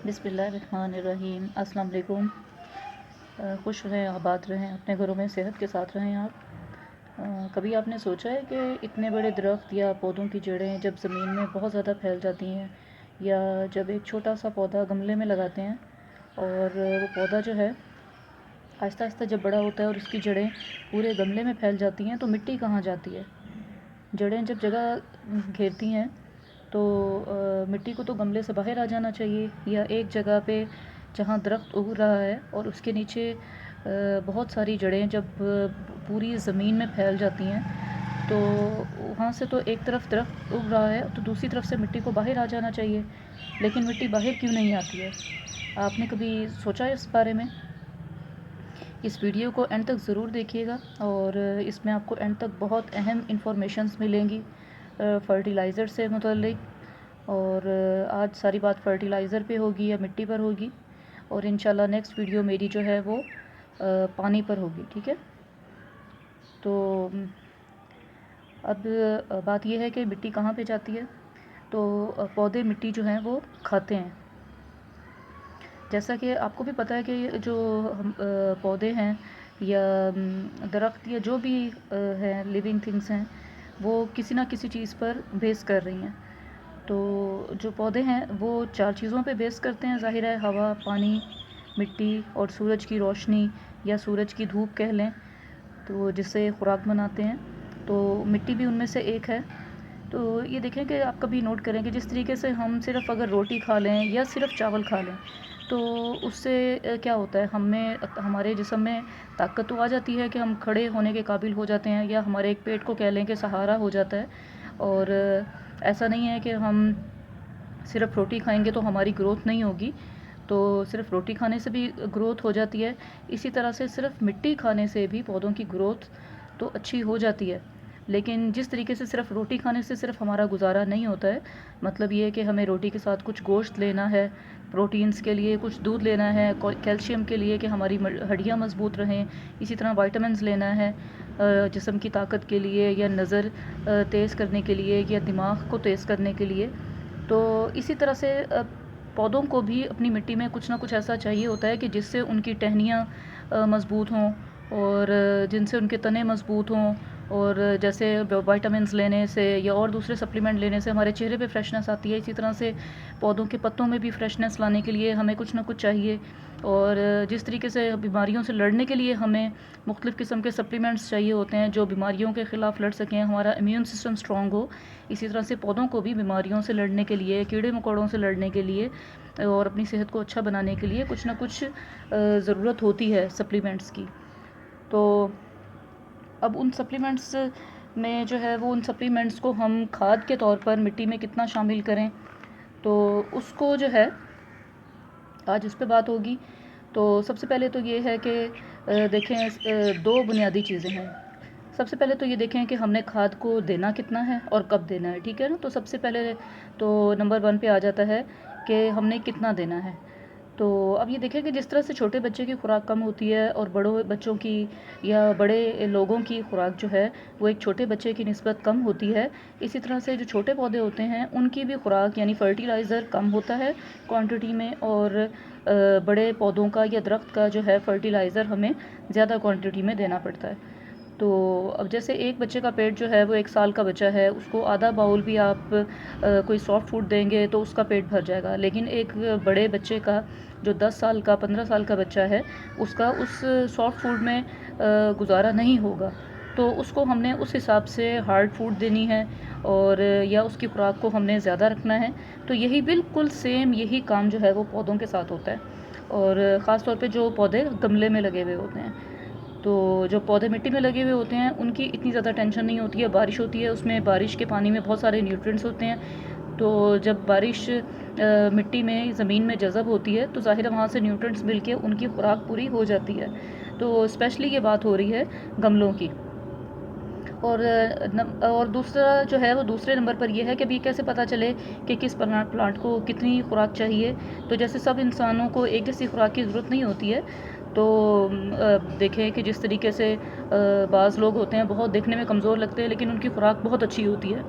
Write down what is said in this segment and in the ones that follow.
बिस्मिल्लाहिर्रहमानिर्रहीम। अस्सलाम वालेकुम। खुश रहें, आबाद रहें, अपने घरों में सेहत के साथ रहें आप। कभी आपने सोचा है कि इतने बड़े दरख्त या पौधों की जड़ें जब ज़मीन में बहुत ज़्यादा फैल जाती हैं, या जब एक छोटा सा पौधा गमले में लगाते हैं और वो पौधा जो है आहिस्ता आहिस्ता जब बड़ा होता है और उसकी जड़ें पूरे गमले में फैल जाती हैं, तो मिट्टी कहाँ जाती है? जड़ें जब जगह घेरती हैं तो मिट्टी को तो गमले से बाहर आ जाना चाहिए, या एक जगह पे जहाँ दरख्त उग रहा है और उसके नीचे बहुत सारी जड़ें जब पूरी ज़मीन में फैल जाती हैं, तो वहाँ से तो एक तरफ दरख्त उग रहा है तो दूसरी तरफ से मिट्टी को बाहर आ जाना चाहिए, लेकिन मिट्टी बाहर क्यों नहीं आती है? आपने कभी सोचा है इस बारे में? इस वीडियो को एंड तक ज़रूर देखिएगा और इसमें आपको एंड तक बहुत अहम इंफॉर्मेशंस मिलेंगी फ़र्टिलाइज़र से मुतल्लिक। और आज सारी बात फ़र्टिलाइज़र पे होगी या मिट्टी पर होगी, और इंशाल्लाह नेक्स्ट वीडियो मेरी जो है वो पानी पर होगी, ठीक है? तो अब बात यह है कि मिट्टी कहाँ पे जाती है। तो पौधे मिट्टी जो हैं वो खाते हैं। जैसा कि आपको भी पता है कि जो हम पौधे हैं या दरख्त या जो भी हैं लिविंग थिंग्स हैं, वो किसी ना किसी चीज़ पर बेस कर रही हैं। तो जो पौधे हैं वो 4 चीज़ों पे बेस करते हैं, ज़ाहिर है, हवा, पानी, मिट्टी और सूरज की रोशनी या सूरज की धूप कह लें, तो जिससे खुराक बनाते हैं। तो मिट्टी भी उनमें से एक है। तो ये देखें कि आप कभी नोट करें कि जिस तरीके से हम सिर्फ़ अगर रोटी खा लें या सिर्फ़ चावल खा लें, तो उससे क्या होता है, हमें हमारे जिस्म में ताकत तो आ जाती है कि हम खड़े होने के काबिल हो जाते हैं, या हमारे एक पेट को कह लें कि सहारा हो जाता है। और ऐसा नहीं है कि हम सिर्फ़ रोटी खाएंगे तो हमारी ग्रोथ नहीं होगी, तो सिर्फ़ रोटी खाने से भी ग्रोथ हो जाती है। इसी तरह से सिर्फ़ मिट्टी खाने से भी पौधों की ग्रोथ तो अच्छी हो जाती है। लेकिन जिस तरीके से सिर्फ़ रोटी खाने से सिर्फ़ हमारा गुजारा नहीं होता है, मतलब ये है कि हमें रोटी के साथ कुछ गोश्त लेना है, प्रोटीन्स के लिए कुछ दूध लेना है, कैल्शियम के लिए कि हमारी हड्डियाँ मज़बूत रहें, इसी तरह विटामिन्स लेना है जिस्म की ताकत के लिए, या नज़र तेज़ करने के लिए, या दिमाग को तेज़ करने के लिए। तो इसी तरह से पौधों को भी अपनी मिट्टी में कुछ ना कुछ ऐसा चाहिए होता है कि जिससे उनकी टहनियाँ मज़बूत हों, और जिनसे उनके तने मज़बूत हों, और जैसे विटामिन्स लेने से या और दूसरे सप्लीमेंट लेने से हमारे चेहरे पे फ्रेशनेस आती है, इसी तरह से पौधों के पत्तों में भी फ्रेशनेस लाने के लिए हमें कुछ ना कुछ चाहिए। और जिस तरीके से बीमारियों से लड़ने के लिए हमें मुख्तलिफ़ किस्म के सप्लीमेंट्स चाहिए होते हैं जो बीमारियों के ख़िलाफ़ लड़ सकें, हमारा इम्यून सिस्टम स्ट्रॉन्ग हो, इसी तरह से पौधों को भी बीमारियों से लड़ने के लिए, कीड़े मकोड़ों से लड़ने के लिए और अपनी सेहत को अच्छा बनाने के लिए कुछ ना कुछ ज़रूरत होती है सप्लीमेंट्स की। तो अब उन सप्लीमेंट्स में जो है वो उन सप्लीमेंट्स को हम खाद के तौर पर मिट्टी में कितना शामिल करें, तो उसको जो है आज उस पर बात होगी। तो सबसे पहले तो ये है कि देखें, दो बुनियादी चीज़ें हैं। सबसे पहले तो ये देखें कि हमने खाद को देना कितना है और कब देना है, ठीक है ना? तो सबसे पहले तो नंबर 1 पे आ जाता है कि हमने कितना देना है। तो अब ये देखें कि जिस तरह से छोटे बच्चे की खुराक कम होती है और बड़ों बच्चों की या बड़े लोगों की खुराक जो है वो एक छोटे बच्चे की निस्बत कम होती है, इसी तरह से जो छोटे पौधे होते हैं उनकी भी खुराक यानी फ़र्टिलाइज़र कम होता है क्वांटिटी में, और बड़े पौधों का या दरख्त का जो है फ़र्टिलाइज़र हमें ज़्यादा क्वांटिटी में देना पड़ता है। तो अब जैसे एक बच्चे का पेट जो है वो 1 साल का बच्चा है, उसको आधा बाउल भी आप कोई सॉफ्ट फूड देंगे तो उसका पेट भर जाएगा। लेकिन एक बड़े बच्चे का जो 10 साल का 15 साल का बच्चा है, उसका उस सॉफ्ट फूड में गुजारा नहीं होगा। तो उसको हमने उस हिसाब से हार्ड फूड देनी है, और या उसकी खुराक को हमने ज़्यादा रखना है। तो यही बिल्कुल सेम यही काम जो है वो पौधों के साथ होता है, और ख़ास तौर पे जो पौधे गमले में लगे हुए होते हैं। तो जो पौधे मिट्टी में लगे हुए होते हैं उनकी इतनी ज़्यादा टेंशन नहीं होती है। बारिश होती है, उसमें बारिश के पानी में बहुत सारे न्यूट्रिएंट्स होते हैं। तो जब बारिश मिट्टी में ज़मीन में जज़ब होती है तो ज़ाहिर है वहाँ से न्यूट्रिएंट्स मिल के उनकी खुराक पूरी हो जाती है। तो स्पेशली ये बात हो रही है गमलों की। और दूसरा जो है वो दूसरे नंबर पर ये है कि अभी कैसे पता चले कि किस प्लांट को कितनी खुराक चाहिए। तो जैसे सब इंसानों को एक जैसी खुराक की ज़रूरत नहीं होती है। तो देखें कि जिस तरीके से बाज़ लोग होते हैं बहुत देखने में कमज़ोर लगते हैं लेकिन उनकी खुराक बहुत अच्छी होती है।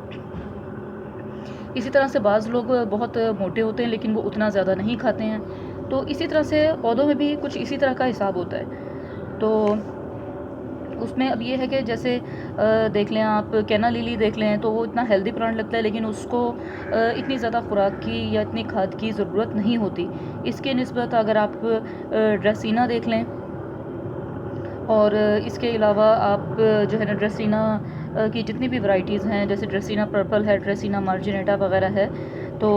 इसी तरह से बाज़ लोग बहुत मोटे होते हैं लेकिन वो उतना ज़्यादा नहीं खाते हैं। तो इसी तरह से पौधों में भी कुछ इसी तरह का हिसाब होता है। तो उसमें अब ये है कि जैसे देख लें आप कैना लिली देख लें तो वो इतना हेल्दी प्लांट लगता है, लेकिन उसको इतनी ज़्यादा खुराक की या इतनी खाद की ज़रूरत नहीं होती। इसके निस्बत अगर आप ड्रेसिना देख लें, और इसके अलावा आप जो है ना ड्रेसिना की जितनी भी वैरायटीज़ हैं, जैसे ड्रेसिना पर्पल है, ड्रेसिना मार्जिनेटा वगैरह है, तो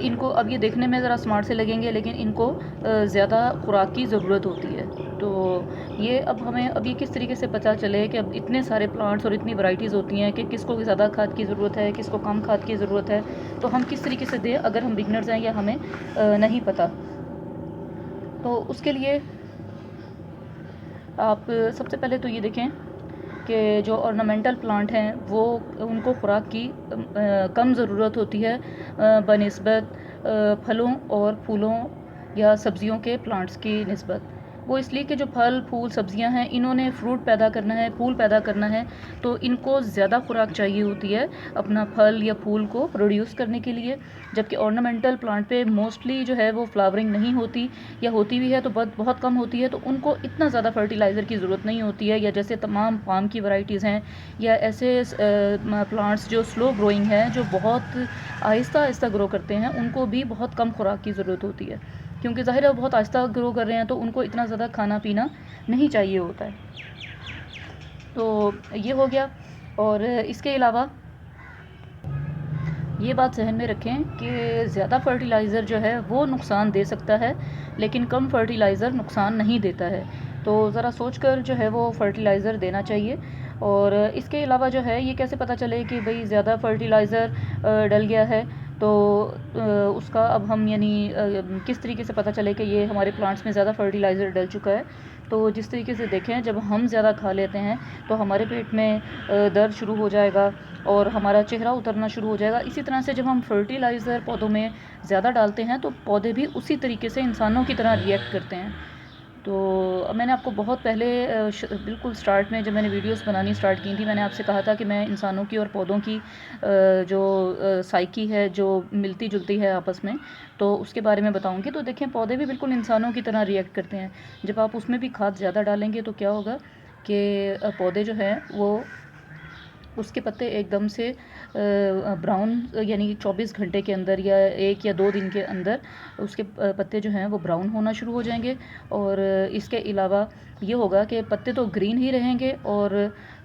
इनको अब ये देखने में ज़रा स्मार्ट से लगेंगे, लेकिन इनको ज़्यादा खुराक की ज़रूरत होती है। तो ये अब हमें अब ये किस तरीके से पता चले कि अब इतने सारे प्लांट्स और इतनी वैरायटीज़ होती हैं कि किसको ज़्यादा खाद की ज़रूरत है, किसको कम खाद की ज़रूरत है, तो हम किस तरीके से दें अगर हम बिगनर्स हैं या हमें नहीं पता। तो उसके लिए आप सबसे पहले तो ये देखें कि जो ऑर्नामेंटल प्लांट हैं वो उनको खुराक की कम ज़रूरत होती है बनिस्बत फलों और फूलों या सब्ज़ियों के प्लांट्स की निस्बत। वो इसलिए कि जो फल फूल सब्ज़ियां हैं, इन्होंने फ्रूट पैदा करना है, फूल पैदा करना है, तो इनको ज़्यादा खुराक चाहिए होती है अपना फल या फूल को प्रोड्यूस करने के लिए। जबकि ऑर्नामेंटल प्लांट पे मोस्टली जो है वो फ्लावरिंग नहीं होती, या होती भी है तो बहुत कम होती है, तो उनको इतना ज़्यादा फर्टिलाइज़र की ज़रूरत नहीं होती है। या जैसे तमाम पाम की वैरायटीज़ हैं या ऐसे प्लांट्स जो स्लो ग्रोइंग हैं, जो बहुत आहिस्ता आहिस्ता ग्रो करते हैं, उनको भी बहुत कम खुराक की ज़रूरत होती है, क्योंकि ज़ाहिर है बहुत आहिस्ता ग्रो कर रहे हैं तो उनको इतना ज़्यादा खाना पीना नहीं चाहिए होता है। तो ये हो गया। और इसके अलावा ये बात जहन में रखें कि ज़्यादा फर्टिलाइज़र जो है वो नुकसान दे सकता है, लेकिन कम फर्टिलाइज़र नुकसान नहीं देता है। तो ज़रा सोच कर जो है वो फर्टिलाइज़र देना चाहिए। और इसके अलावा जो है ये कैसे पता चले कि भाई ज़्यादा फर्टिलाइज़र डल गया है, तो उसका अब हम यानी किस तरीके से पता चले कि ये हमारे प्लांट्स में ज़्यादा फर्टिलाइज़र डल चुका है। तो जिस तरीके से देखें, जब हम ज़्यादा खा लेते हैं तो हमारे पेट में दर्द शुरू हो जाएगा और हमारा चेहरा उतरना शुरू हो जाएगा। इसी तरह से जब हम फर्टिलाइज़र पौधों में ज़्यादा डालते हैं तो पौधे भी उसी तरीके से इंसानों की तरह रिएक्ट करते हैं। तो मैंने आपको बहुत पहले बिल्कुल स्टार्ट में जब मैंने वीडियोस बनानी स्टार्ट की थी, मैंने आपसे कहा था कि मैं इंसानों की और पौधों की जो साइकी है जो मिलती जुलती है आपस में, तो उसके बारे में बताऊंगी। तो देखें, पौधे भी बिल्कुल इंसानों की तरह रिएक्ट करते हैं। जब आप उसमें भी खाद ज़्यादा डालेंगे तो क्या होगा कि पौधे जो हैं वो उसके पत्ते एकदम से ब्राउन, यानी 24 घंटे के अंदर या 1 या 2 दिन के अंदर उसके पत्ते जो हैं वो ब्राउन होना शुरू हो जाएंगे। और इसके अलावा ये होगा कि पत्ते तो ग्रीन ही रहेंगे, और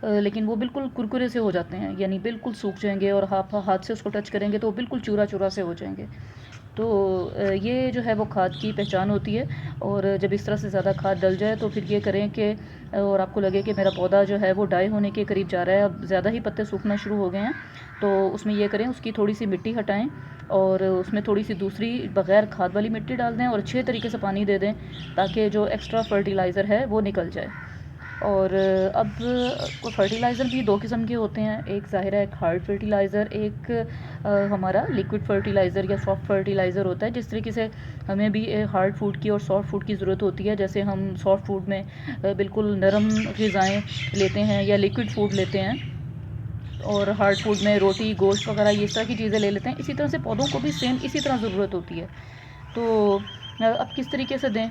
लेकिन वो बिल्कुल कुरकुरे से हो जाते हैं, यानी बिल्कुल सूख जाएंगे, और हाथ से उसको टच करेंगे तो वो बिल्कुल चूरा चूरा से हो जाएंगे। तो ये जो है वो खाद की पहचान होती है। और जब इस तरह से ज़्यादा खाद डल जाए तो फिर ये करें कि, और आपको लगे कि मेरा पौधा जो है वो डाई होने के करीब जा रहा है, अब ज़्यादा ही पत्ते सूखना शुरू हो गए हैं, तो उसमें ये करें, उसकी थोड़ी सी मिट्टी हटाएं और उसमें थोड़ी सी दूसरी बग़ैर खाद वाली मिट्टी डाल दें और अच्छे तरीके से पानी दे दें, ताकि जो एक्स्ट्रा फर्टिलाइज़र है वो निकल जाए। और अब फर्टिलाइज़र भी 2 किस्म के होते हैं, एक ज़ाहिर है एक हार्ड फर्टिलाइज़र, एक हमारा लिक्विड फर्टिलाइज़र या सॉफ्ट फर्टिलाइज़र होता है। जिस तरीके से हमें भी हार्ड फूड की और सॉफ्ट फूड की ज़रूरत होती है, जैसे हम सॉफ्ट फूड में बिल्कुल नरम ग़िज़ाएँ लेते हैं या लिक्विड फूड लेते हैं, और हार्ड फूड में रोटी गोश्त वगैरह ये इस तरह की चीज़ें ले लेते हैं, इसी तरह से पौधों को भी सेम इसी तरह ज़रूरत होती है। तो अब किस तरीके से दें,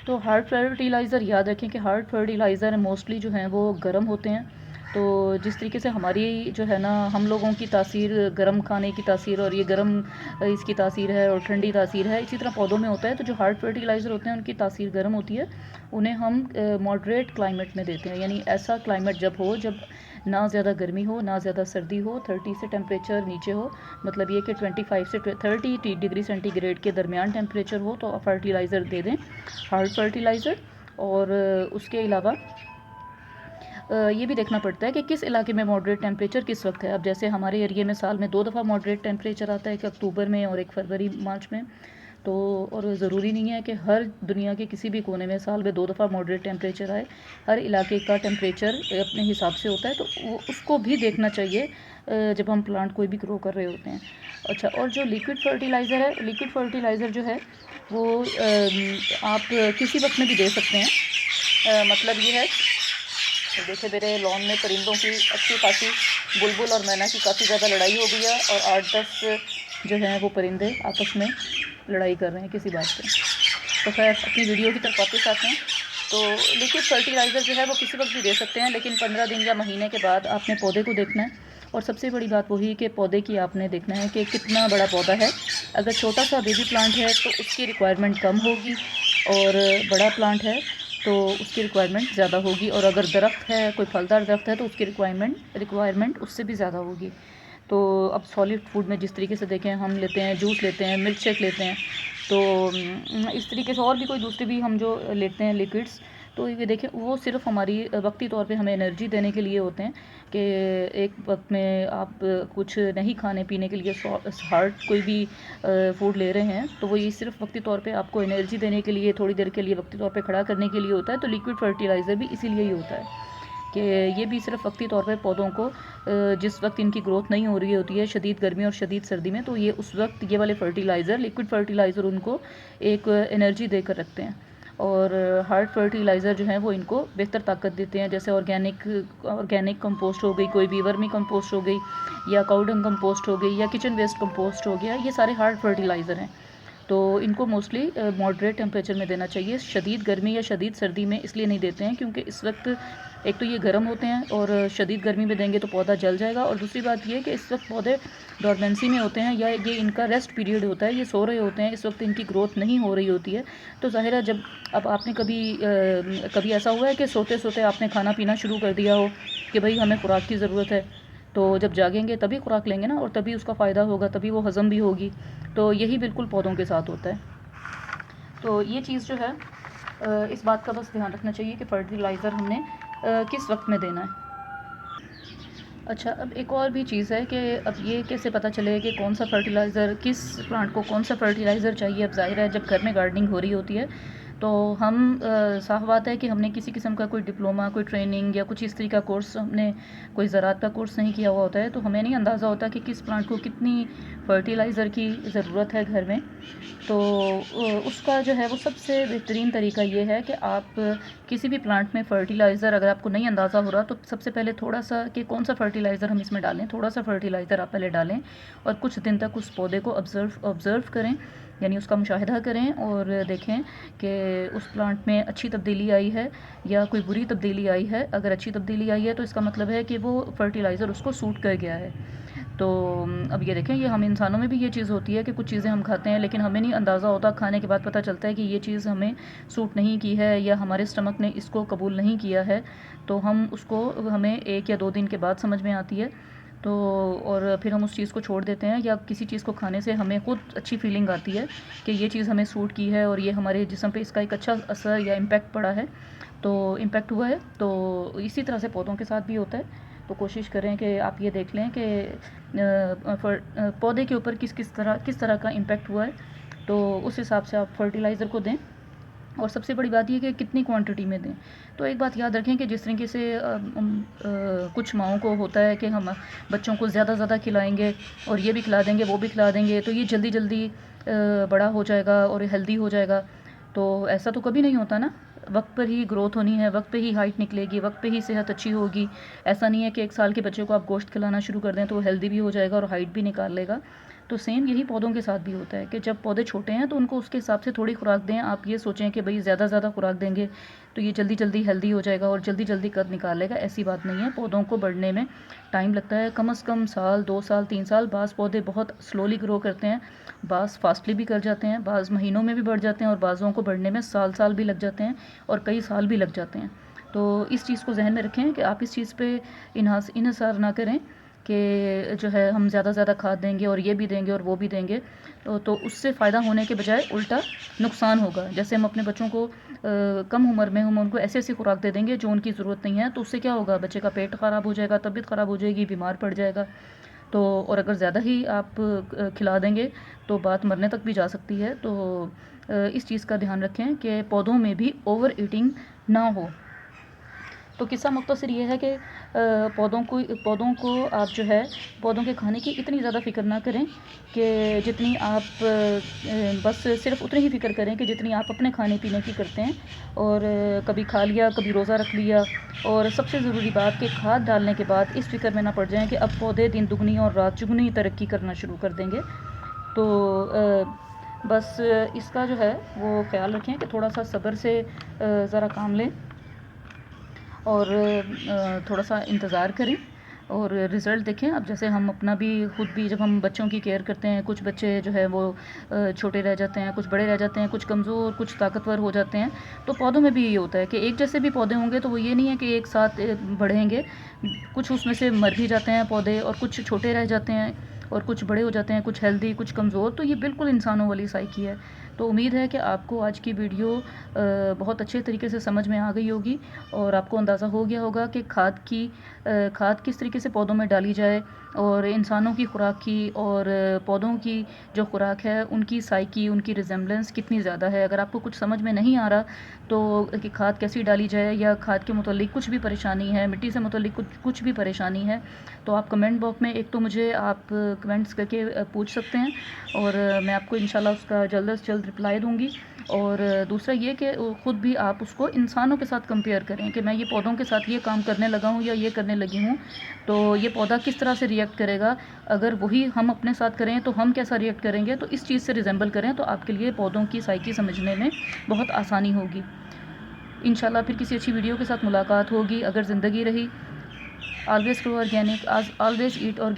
तो हार्ड फर्टिलाइज़र याद रखें कि हार्ड फर्टिलाइज़र मोस्टली जो हैं वो गर्म होते हैं। तो जिस तरीके से हमारी जो है ना, हम लोगों की तासीर गर्म खाने की तासीर और ये गर्म इसकी तासीर है और ठंडी तासीर है, इसी तरह पौधों में होता है। तो जो हार्ड फर्टिलाइज़र होते हैं उनकी तासीर गर्म होती है, उन्हें हम मॉडरेट क्लाइमेट में देते हैं, यानी ऐसा क्लाइमेट जब हो जब ना ज़्यादा गर्मी हो ना ज़्यादा सर्दी हो, 30 से टेम्परेचर नीचे हो, मतलब ये कि 25 से 30 डिग्री सेंटीग्रेड के दरमियान टेम्परेचर हो, तो फर्टिलाइज़र दे दें, हार्ड फर्टिलाइज़र। और उसके अलावा ये भी देखना पड़ता है कि किस इलाके में मॉडरेट टेम्परेचर किस वक्त है। अब जैसे हमारे एरिया में साल में 2 दफ़ा मॉडरेट टेम्परेचर आता है, एक अक्टूबर में और एक फरवरी मार्च में। तो और ज़रूरी नहीं है कि हर दुनिया के किसी भी कोने में साल में 2 दफ़ा मॉडरेट टेम्परेचर आए, हर इलाके का टेम्परेचर अपने हिसाब से होता है, तो उसको भी देखना चाहिए जब हम प्लांट कोई भी ग्रो कर रहे होते हैं। अच्छा, और जो लिक्विड फर्टिलाइज़र है, लिक्विड फर्टिलाइज़र जो है वो आप किसी वक्त में भी दे सकते हैं। मतलब ये है, देखिए मेरे लॉन में परिंदों की अच्छी खासी बुलबुल और मैना की काफ़ी ज़्यादा लड़ाई हो गई है और 8-10 जो हैं वो परिंदे आपस में लड़ाई कर रहे हैं किसी बात पे। तो खैर अपनी वीडियो की तरफ वापस आते हैं। तो लिक्विड फर्टिलाइज़र जो है वो किसी वक्त भी दे सकते हैं, लेकिन 15 दिन या महीने के बाद आपने पौधे को देखना है। और सबसे बड़ी बात वही कि पौधे की आपने देखना है कि कितना बड़ा पौधा है। अगर छोटा सा बेबी प्लांट है तो उसकी रिक्वायरमेंट कम होगी, और बड़ा प्लांट है तो उसकी रिक्वायरमेंट ज़्यादा होगी। और अगर दरख्त है, कोई फलदार दरख्त है, तो उसकी रिक्वायरमेंट उससे भी ज़्यादा होगी। तो अब सॉलिड फूड में जिस तरीके से देखें, हम लेते हैं जूस, लेते हैं मिल्क शेक, लेते हैं, तो इस तरीके से और भी कोई दूसरे भी हम जो लेते हैं लिक्विड्स, तो ये देखें वो सिर्फ हमारी वक्ती तौर पे हमें एनर्जी देने के लिए होते हैं कि एक वक्त में आप कुछ नहीं खाने पीने के लिए हार्ड कोई भी फूड ले रहे हैं, तो वो ये सिर्फ वक्ती तौर पे आपको एनर्जी देने के लिए, थोड़ी देर के लिए वक्ती तौर पे खड़ा करने के लिए होता है। तो लिक्विड फर्टिलाइज़र भी इसीलिए ही होता है कि ये भी सिर्फ वक्ती तौर पे पौधों को जिस वक्त इनकी ग्रोथ नहीं हो रही होती है शदीद गर्मी और शदीद सर्दी में, तो ये उस वक्त ये वाले फर्टिलाइज़र, लिक्विड फर्टिलाइज़र उनको एक एनर्जी देकर रखते हैं। और हार्ड फर्टिलाइज़र जो हैं वो इनको बेहतर ताकत देते हैं, जैसे ऑर्गेनिक कंपोस्ट हो गई, कोई भी वर्मी कंपोस्ट हो गई, या काउडंग कंपोस्ट हो गई, या किचन वेस्ट कंपोस्ट हो गया, ये सारे हार्ड फर्टिलाइज़र हैं। तो इनको मोस्टली मॉडरेट टेम्परेचर में देना चाहिए। शदीद गर्मी या शदीद सर्दी में इसलिए नहीं देते हैं क्योंकि इस वक्त एक तो ये गर्म होते हैं, और शदीद गर्मी में देंगे तो पौधा जल जाएगा। और दूसरी बात ये कि इस वक्त पौधे डॉर्मेंसी में होते हैं, या ये इनका रेस्ट पीरियड होता है, ये सो रहे होते हैं, इस वक्त इनकी ग्रोथ नहीं हो रही होती है। तो ज़ाहिर है जब अब आपने कभी ऐसा हुआ है कि सोते सोते आपने खाना पीना शुरू कर दिया हो कि भाई हमें खुराक की ज़रूरत है, तो जब जागेंगे तभी खुराक लेंगे ना, और तभी उसका फ़ायदा होगा, तभी वो हज़म भी होगी। तो यही बिल्कुल पौधों के साथ होता है। तो ये चीज़ जो है इस बात का बस ध्यान रखना चाहिए कि फर्टिलाइज़र हमने किस वक्त में देना है। अच्छा, अब एक और भी चीज़ है कि अब ये कैसे पता चले कि कौन सा फर्टिलाइज़र, किस प्लांट को कौन सा फर्टिलाइज़र चाहिए। अब ज़ाहिर है जब घर में गार्डनिंग हो रही होती है तो हम साफ़ बात है कि हमने किसी किस्म का कोई डिप्लोमा, कोई ट्रेनिंग या कुछ इस तरह का कोर्स, हमने कोई ज़राअत का कोर्स नहीं किया हुआ होता है, तो हमें नहीं अंदाज़ा होता कि किस प्लांट को कितनी फर्टिलाइज़र की ज़रूरत है घर में। तो उसका जो है वो सबसे बेहतरीन तरीका ये है कि आप किसी भी प्लांट में फ़र्टिलाइज़र, अगर आपको नहीं अंदाज़ा हो रहा, तो सबसे पहले थोड़ा सा कि कौन सा फ़र्टिलाइज़र हम इसमें डालें, थोड़ा सा फ़र्टिलाइज़र आप पहले डालें और कुछ दिन तक उस पौधे को ऑब्ज़र्व करें, यानी उसका मुशाहिदा करें और देखें कि उस प्लांट में अच्छी तब्दीली आई है या कोई बुरी तब्दीली आई है। अगर अच्छी तब्दीली आई है तो इसका मतलब है कि वो फ़र्टिलाइज़र उसको सूट कर गया है। तो अब ये देखें, ये हम इंसानों में भी ये चीज़ होती है कि कुछ चीज़ें हम खाते हैं लेकिन हमें नहीं अंदाज़ा होता, खाने के बाद पता चलता है कि ये चीज़ हमें सूट नहीं की है या हमारे स्टमक ने इसको कबूल नहीं किया है, तो हमें 1 या 2 दिन के बाद समझ में आती है। तो और फिर हम उस चीज़ को छोड़ देते हैं, या किसी चीज़ को खाने से हमें खुद अच्छी फीलिंग आती है कि ये चीज़ हमें सूट की है और ये हमारे जिस्म पे इसका एक अच्छा असर या इम्पैक्ट पड़ा है, तो इम्पैक्ट हुआ है। तो इसी तरह से पौधों के साथ भी होता है। तो कोशिश करें कि आप ये देख लें कि पौधे के ऊपर किस तरह का इम्पैक्ट हुआ है, तो उस हिसाब से आप फर्टिलाइज़र को दें। और सबसे बड़ी बात ये कि कितनी क्वांटिटी में दें। तो एक बात याद रखें कि जिस तरीके से कुछ माओं को होता है कि हम बच्चों को ज़्यादा खिलाएंगे और ये भी खिला देंगे वो भी खिला देंगे तो ये जल्दी बड़ा हो जाएगा और हेल्दी हो जाएगा, तो ऐसा तो कभी नहीं होता ना। वक्त पर ही ग्रोथ होनी है, वक्त पे ही हाइट निकलेगी, वक्त पे ही सेहत अच्छी होगी। ऐसा नहीं है कि 1 साल के बच्चे को आप गोश्त खिलाना शुरू कर दें तो हेल्दी भी हो जाएगा और हाइट भी निकाल लेगा। तो सेम यही पौधों के साथ भी होता है कि जब पौधे छोटे हैं तो उनको उसके हिसाब से थोड़ी खुराक दें। आप ये सोचें कि भाई ज़्यादा खुराक देंगे तो ये जल्दी हेल्दी हो जाएगा और जल्दी कद निकाल लेगा, ऐसी बात नहीं है। पौधों को बढ़ने में टाइम लगता है, कम से कम साल, 2 साल, 3 साल। बाज़ पौधे बहुत स्लोली ग्रो करते हैं, बाज़ फास्टली भी कर जाते हैं, बाज़ महीनों में भी बढ़ जाते हैं और बाज़ों को बढ़ने में साल भी लग जाते हैं और कई साल भी लग जाते हैं। तो इस चीज़ को जहन में रखें कि आप इस चीज़ पे इन्हिसार ना करें कि जो है हम ज़्यादा खाद देंगे और ये भी देंगे और वो भी देंगे, तो उससे फ़ायदा होने के बजाय उल्टा नुकसान होगा। जैसे हम अपने बच्चों को कम उम्र में हम उनको ऐसी खुराक दे देंगे जो उनकी ज़रूरत नहीं है, तो उससे क्या होगा, बच्चे का पेट ख़राब हो जाएगा, तबीयत ख़राब हो जाएगी, बीमार पड़ जाएगा। तो और अगर ज़्यादा ही आप खिला देंगे तो बात मरने तक भी जा सकती है। तो इस चीज़ का ध्यान रखें कि पौधों में भी ओवर ईटिंग ना हो। तो किस्सा मुख्तसर ये है कि पौधों को आप जो है पौधों के खाने की इतनी ज़्यादा फ़िक्र ना करें कि जितनी आप बस सिर्फ उतनी ही फ़िक्र करें कि जितनी आप अपने खाने पीने की करते हैं। और कभी खा लिया, कभी रोज़ा रख लिया। और सबसे ज़रूरी बात कि खाद डालने के बाद इस फ़िक्र में ना पड़ जाएं कि अब पौधे दिन दुगनी और रात चुगनी तरक्की करना शुरू कर देंगे। तो बस इसका जो है वो ख़्याल रखें कि थोड़ा सा सब्र से ज़रा काम लें और थोड़ा सा इंतज़ार करें और रिज़ल्ट देखें। अब जैसे हम अपना भी खुद भी जब हम बच्चों की केयर करते हैं, कुछ बच्चे जो है वो छोटे रह जाते हैं, कुछ बड़े रह जाते हैं, कुछ कमज़ोर, कुछ ताकतवर हो जाते हैं। तो पौधों में भी ये होता है कि एक जैसे भी पौधे होंगे तो वो ये नहीं है कि एक साथ बढ़ेंगे। कुछ उसमें से मर भी जाते हैं पौधे और कुछ छोटे रह जाते हैं और कुछ बड़े हो जाते हैं, कुछ हेल्दी, कुछ कमज़ोर। तो ये बिल्कुल इंसानों वाली साइकी है। तो उम्मीद है कि आपको आज की वीडियो बहुत अच्छे तरीके से समझ में आ गई होगी और आपको अंदाज़ा हो गया होगा कि खाद किस तरीके से पौधों में डाली जाए और इंसानों की खुराक की और पौधों की जो खुराक है उनकी साइकी, उनकी रिजेम्बलेंस कितनी ज़्यादा है। अगर आपको कुछ समझ में नहीं आ रहा तो कि खाद कैसी डाली जाए या खाद के मुतालिक कुछ भी परेशानी है, मिट्टी से मुतालिक कुछ भी परेशानी है, तो आप कमेंट बॉक्स में एक तो मुझे आप कमेंट्स करके पूछ सकते हैं और मैं आपको इंशाल्लाह उसका जल्द से जल्द रिप्लाई दूँगी। और दूसरा ये कि ख़ुद भी आप उसको इंसानों के साथ कंपेयर करें कि मैं ये पौधों के साथ ये काम करने लगा हूँ या ये करने लगी हूँ, तो ये पौधा किस तरह से रिएक्ट करेगा। अगर वही हम अपने साथ करें तो हम कैसा रिएक्ट करेंगे, तो इस चीज़ से रिजेंबल करें तो आपके लिए पौधों की साइकी समझने में बहुत आसानी होगी। इंशाल्लाह फिर किसी अच्छी वीडियो के साथ मुलाकात होगी। अगर ज़िंदगी रही, ऑलवेज़ ग्रो ऑर्गेनिक, ऑलवेज़ ईट ऑर्गेनिक।